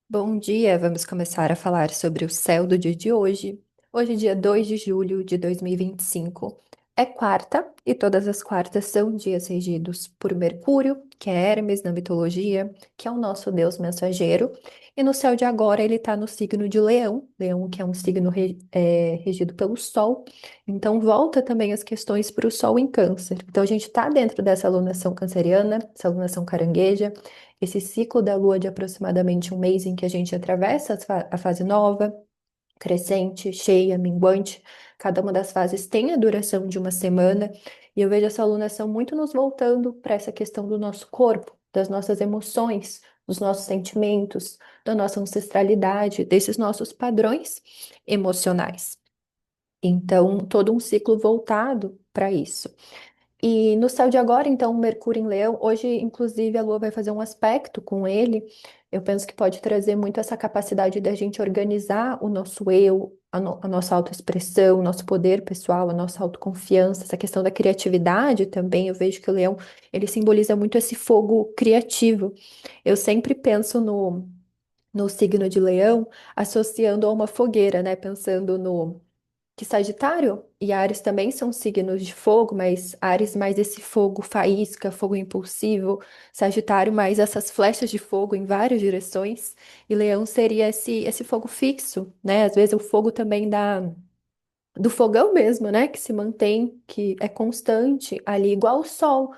Bom dia, vamos começar a falar sobre o céu do dia de hoje. Hoje, dia 2 de julho de 2025. É quarta e todas as quartas são dias regidos por Mercúrio, que é Hermes na mitologia, que é o nosso deus mensageiro. E no céu de agora ele está no signo de Leão, Leão que é um signo regido pelo Sol. Então volta também as questões para o Sol em Câncer. Então a gente está dentro dessa alunação canceriana, essa alunação carangueja, esse ciclo da Lua de aproximadamente um mês em que a gente atravessa a fase nova, crescente, cheia, minguante. Cada uma das fases tem a duração de uma semana, e eu vejo essa alunação muito nos voltando para essa questão do nosso corpo, das nossas emoções, dos nossos sentimentos, da nossa ancestralidade, desses nossos padrões emocionais. Então, todo um ciclo voltado para isso. E no céu de agora, então, Mercúrio em Leão, hoje, inclusive, a Lua vai fazer um aspecto com ele. Eu penso que pode trazer muito essa capacidade da gente organizar o nosso eu, a nossa autoexpressão, o nosso poder pessoal, a nossa autoconfiança, essa questão da criatividade também. Eu vejo que o Leão, ele simboliza muito esse fogo criativo. Eu sempre penso no signo de Leão associando a uma fogueira, né? Pensando no que Sagitário e Áries também são signos de fogo, mas Áries mais esse fogo faísca, fogo impulsivo, Sagitário mais essas flechas de fogo em várias direções, e Leão seria esse fogo fixo, né? Às vezes o fogo também do fogão mesmo, né? Que se mantém, que é constante ali, igual o sol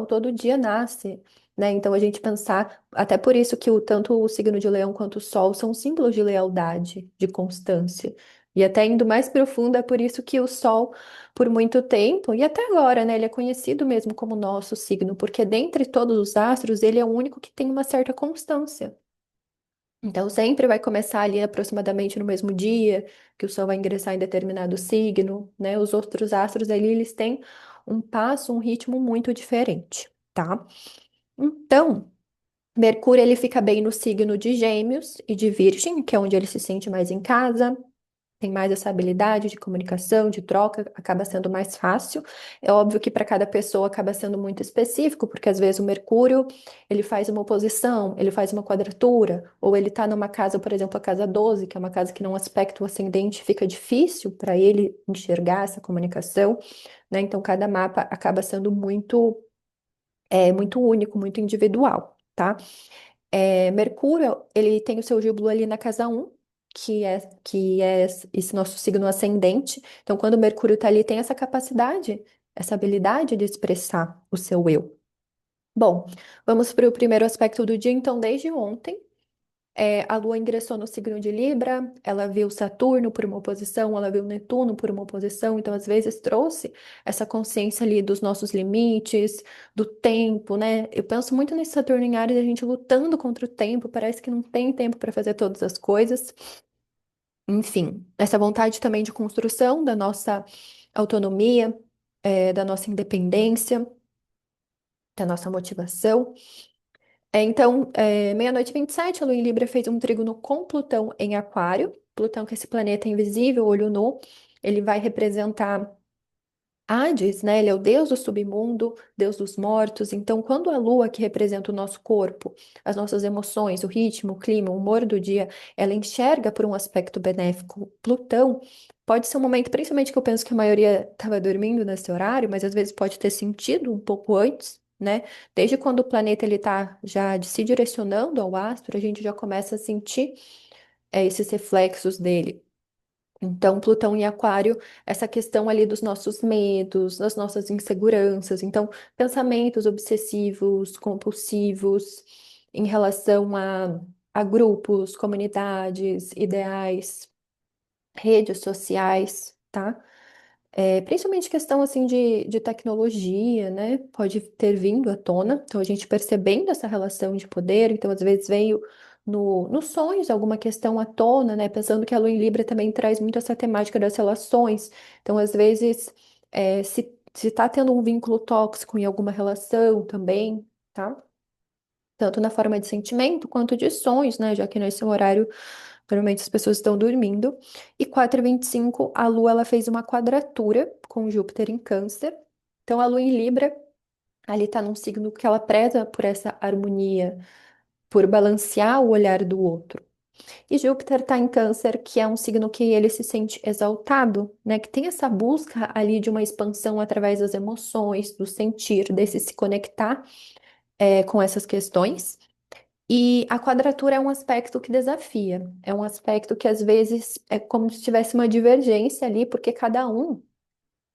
todo dia nasce. Né? Então a gente pensar, até por isso que tanto o signo de Leão quanto o Sol são símbolos de lealdade, de constância. E até indo mais profundo, é por isso que o Sol, por muito tempo, e até agora, né, ele é conhecido mesmo como nosso signo, porque dentre todos os astros, ele é o único que tem uma certa constância. Então, sempre vai começar ali aproximadamente no mesmo dia que o Sol vai ingressar em determinado signo, né? Os outros astros ali, eles têm um passo, um ritmo muito diferente, tá? Então, Mercúrio, ele fica bem no signo de Gêmeos e de Virgem, que é onde ele se sente mais em casa, tem mais essa habilidade de comunicação, de troca, acaba sendo mais fácil. É óbvio que para cada pessoa acaba sendo muito específico, porque às vezes o Mercúrio, ele faz uma oposição, ele faz uma quadratura, ou ele está numa casa, por exemplo, a casa 12, que é uma casa que num aspecto ascendente fica difícil para ele enxergar essa comunicação, né? Então cada mapa acaba sendo muito único, muito individual, tá? Mercúrio, ele tem o seu júbilo ali na casa um, que é esse nosso signo ascendente. Então, quando Mercúrio está ali, tem essa capacidade, essa habilidade de expressar o seu eu. Bom, vamos para o primeiro aspecto do dia. Então, desde ontem, a Lua ingressou no signo de Libra, ela viu Saturno por uma oposição, ela viu Netuno por uma oposição, então às vezes trouxe essa consciência ali dos nossos limites, do tempo, né? Eu penso muito nesse Saturno em Áries, a gente lutando contra o tempo, parece que não tem tempo para fazer todas as coisas. Enfim, essa vontade também de construção da nossa autonomia, da nossa independência, da nossa motivação. Então, meia-noite e 27, a Lua em Libra fez um trígono com Plutão em Aquário. Plutão, que é esse planeta invisível, olho nu, ele vai representar Hades, né? Ele é o deus do submundo, deus dos mortos. Então, quando a Lua, que representa o nosso corpo, as nossas emoções, o ritmo, o clima, o humor do dia, ela enxerga por um aspecto benéfico Plutão, pode ser um momento, principalmente que eu penso que a maioria estava dormindo nesse horário, mas às vezes pode ter sentido um pouco antes, né? Desde quando o planeta ele está já se direcionando ao astro, a gente já começa a sentir esses reflexos dele. Então, Plutão em Aquário, essa questão ali dos nossos medos, das nossas inseguranças. Então, pensamentos obsessivos, compulsivos em relação a grupos, comunidades, ideais, redes sociais, tá? Principalmente questão assim de tecnologia, né? Pode ter vindo à tona. Então, a gente percebendo essa relação de poder, então, às vezes veio nos sonhos alguma questão à tona, né? Pensando que a Lua em Libra também traz muito essa temática das relações. Então, às vezes, se tá tendo um vínculo tóxico em alguma relação também, tá? Tanto na forma de sentimento quanto de sonhos, né? Já que nesse horário, normalmente as pessoas estão dormindo. E 4h25, a Lua ela fez uma quadratura com Júpiter em Câncer. Então, a Lua em Libra, ali está num signo que ela preza por essa harmonia, por balancear o olhar do outro. E Júpiter está em Câncer, que é um signo que ele se sente exaltado, né? Que tem essa busca ali de uma expansão através das emoções, do sentir, desse se conectar com essas questões. E a quadratura é um aspecto que desafia, é um aspecto que às vezes é como se tivesse uma divergência ali, porque cada um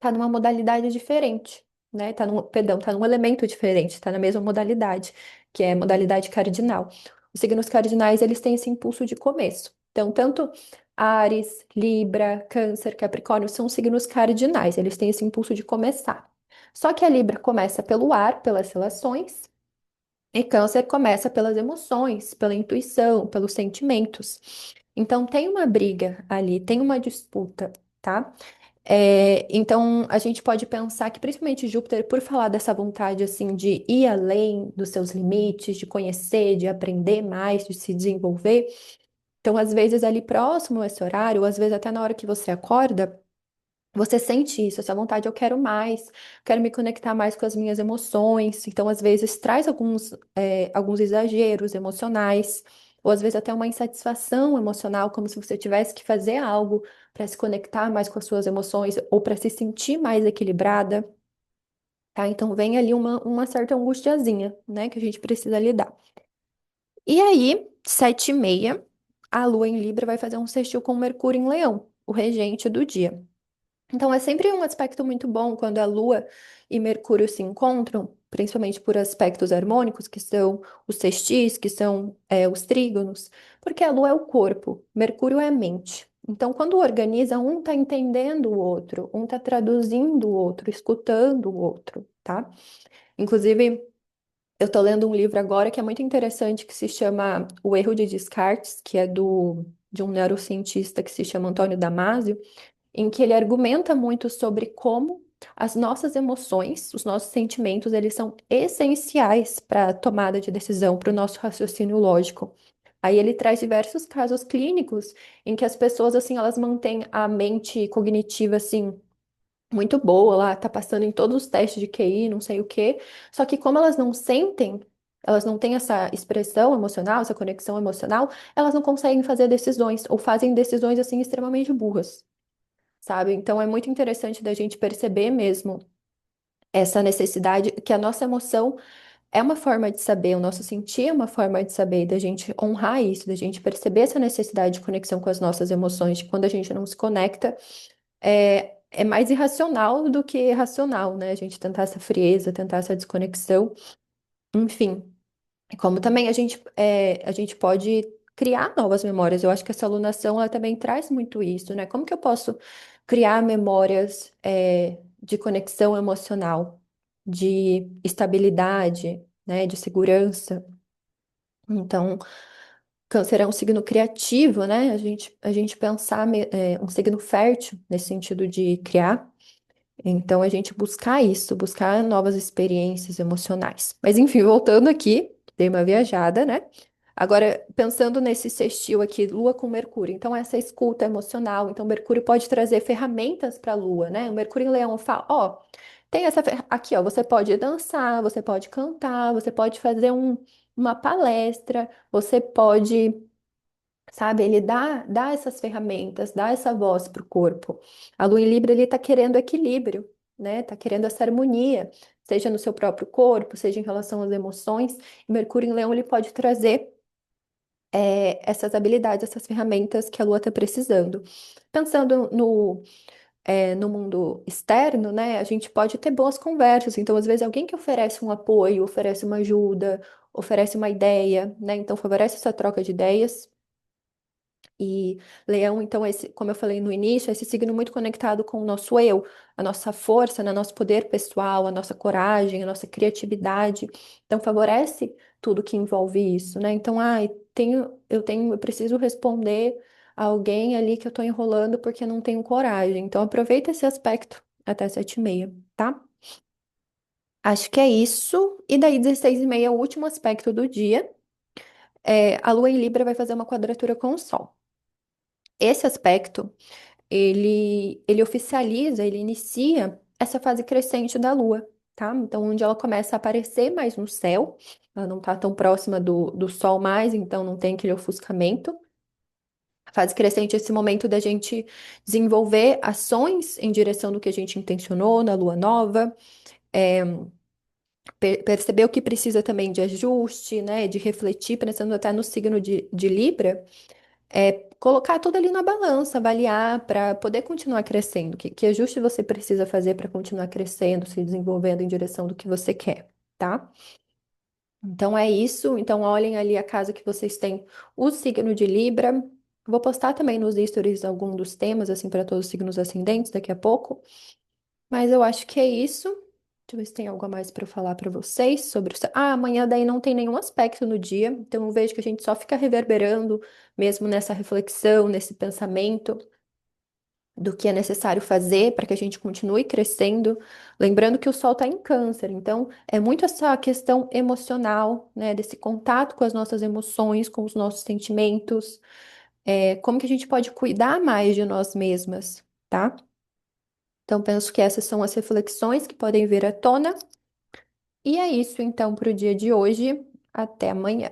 tá numa modalidade diferente, né? Perdão, tá num elemento diferente, tá na mesma modalidade, que é a modalidade cardinal. Os signos cardinais, eles têm esse impulso de começo. Então, tanto Áries, Libra, Câncer, Capricórnio são signos cardinais, eles têm esse impulso de começar. Só que a Libra começa pelo ar, pelas relações, e Câncer começa pelas emoções, pela intuição, pelos sentimentos. Então, tem uma briga ali, tem uma disputa, tá? Então, a gente pode pensar que, principalmente Júpiter, por falar dessa vontade, assim, de ir além dos seus limites, de conhecer, de aprender mais, de se desenvolver. Então, às vezes, ali próximo a esse horário, ou às vezes até na hora que você acorda, você sente isso, essa vontade, eu quero mais, quero me conectar mais com as minhas emoções. Então, às vezes, traz alguns exageros emocionais, ou às vezes até uma insatisfação emocional, como se você tivesse que fazer algo para se conectar mais com as suas emoções, ou para se sentir mais equilibrada, tá? Então, vem ali uma certa angustiazinha, né, que a gente precisa lidar. E aí, 7h30, a Lua em Libra vai fazer um sextil com Mercúrio em Leão, o regente do dia. Então, é sempre um aspecto muito bom quando a Lua e Mercúrio se encontram, principalmente por aspectos harmônicos, que são os sextis, que são os trígonos, porque a Lua é o corpo, Mercúrio é a mente. Então, quando organiza, um está entendendo o outro, um está traduzindo o outro, escutando o outro, tá? Inclusive, eu estou lendo um livro agora que é muito interessante, que se chama O Erro de Descartes, que é de um neurocientista que se chama Antônio Damasio, em que ele argumenta muito sobre como as nossas emoções, os nossos sentimentos, eles são essenciais para a tomada de decisão, para o nosso raciocínio lógico. Aí ele traz diversos casos clínicos em que as pessoas, assim, elas mantêm a mente cognitiva, assim, muito boa lá, tá passando em todos os testes de QI, não sei o quê, só que como elas não sentem, elas não têm essa expressão emocional, essa conexão emocional, elas não conseguem fazer decisões, ou fazem decisões, assim, extremamente burras, sabe? Então é muito interessante da gente perceber mesmo essa necessidade, que a nossa emoção é uma forma de saber, o nosso sentir é uma forma de saber, da gente honrar isso, da gente perceber essa necessidade de conexão com as nossas emoções, de quando a gente não se conecta, é mais irracional do que racional, né? A gente tentar essa frieza, tentar essa desconexão, enfim. Como também a gente pode criar novas memórias. Eu acho que essa alunação, ela também traz muito isso, né? Como que eu posso criar memórias, de conexão emocional, de estabilidade, né? De segurança. Então, Câncer é um signo criativo, né? A gente pensar, um signo fértil nesse sentido de criar. Então, a gente buscar isso, buscar novas experiências emocionais. Mas, enfim, voltando aqui, dei uma viajada, né? Agora, pensando nesse sextil aqui, Lua com Mercúrio. Então, essa escuta emocional. Então, Mercúrio pode trazer ferramentas para a Lua, né? O Mercúrio em Leão fala: ó, tem aqui, ó, você pode dançar, você pode cantar, você pode fazer uma palestra, você pode, sabe? Ele dá essas ferramentas, dá essa voz para o corpo. A Lua em Libra, ele está querendo equilíbrio, né? Tá querendo essa harmonia, seja no seu próprio corpo, seja em relação às emoções. E Mercúrio em Leão, ele pode trazer essas habilidades, essas ferramentas que a Lua está precisando. Pensando no mundo externo, né? A gente pode ter boas conversas. Então, às vezes, alguém que oferece um apoio, oferece uma ajuda, oferece uma ideia, né? Então, favorece essa troca de ideias. E Leão, então, como eu falei no início, é esse signo muito conectado com o nosso eu, a nossa força, né, nosso poder pessoal, a nossa coragem, a nossa criatividade. Então, favorece tudo que envolve isso, né? Então, eu preciso responder a alguém ali que eu tô enrolando porque não tenho coragem. Então, aproveita esse aspecto até 7h30, tá? Acho que é isso. E daí, 16h30, o último aspecto do dia. A Lua em Libra vai fazer uma quadratura com o Sol. Esse aspecto ele oficializa, ele inicia essa fase crescente da Lua, tá? Então, onde ela começa a aparecer mais no céu, ela não tá tão próxima do Sol mais, então não tem aquele ofuscamento. Fase crescente é esse momento da gente desenvolver ações em direção do que a gente intencionou na lua nova, é, perceber o que precisa também de ajuste, né? De refletir, pensando até no signo de Libra, colocar tudo ali na balança, avaliar para poder continuar crescendo. Que ajuste você precisa fazer para continuar crescendo, se desenvolvendo em direção do que você quer, tá? Então é isso. Então olhem ali a casa que vocês têm o signo de Libra. Vou postar também nos stories algum dos temas, assim, para todos os signos ascendentes daqui a pouco. Mas eu acho que é isso. Deixa eu ver se tem algo a mais para eu falar para vocês sobre o céu. Ah, amanhã daí não tem nenhum aspecto no dia. Então eu vejo que a gente só fica reverberando mesmo nessa reflexão, nesse pensamento do que é necessário fazer para que a gente continue crescendo. Lembrando que o Sol está em Câncer, então é muito essa questão emocional, né, desse contato com as nossas emoções, com os nossos sentimentos, como que a gente pode cuidar mais de nós mesmas, tá? Então penso que essas são as reflexões que podem vir à tona. E é isso então para o dia de hoje. Até amanhã.